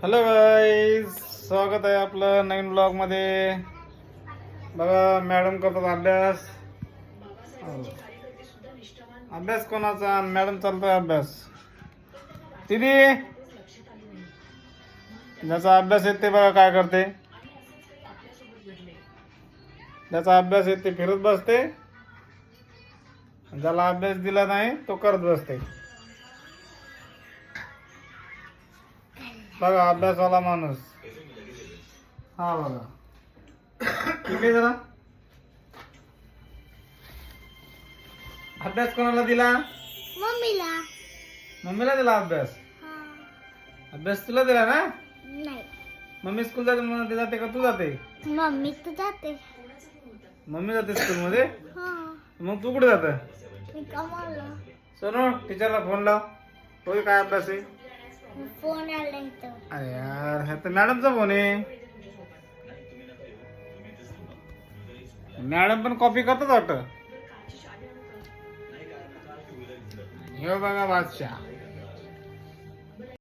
Hello guys, स्वागत आहे आपलं नवीन ब्लॉग मध्ये. बघा मॅडम करतात अभ्यास. अभ्यास कोणाचा? मॅडम चालतोय अभ्यास. दीदी ज्याचा अभ्यास येते बघा काय करते. ज्याचा अभ्यास येते फिरत बसते, ज्याला अभ्यास दिला नाही तो करत बसते. बघा अभ्यासवाला माणूस हा बघा. ठीक आहे. जरा अभ्यास कोणाला दिला? मम्मीला. मम्मीला दिला अभ्यास. अभ्यास तुला दिला ना? नाही, मम्मी स्कूल जाते म्हणून जाते का तू जाते? मम्मी तर जाते. मम्मी जाते स्कूल मध्ये. हा, मग तू कुठे जाते? मी कमावला. सोनू टीचरला फोन लाव. होय काय अभ्यास आहे? फोन आला इथं. अरे यार ह्या तर मॅडमचा फोन आहे. मॅडम पण कॉपी करतात वाटत. हे बघा बादशाह.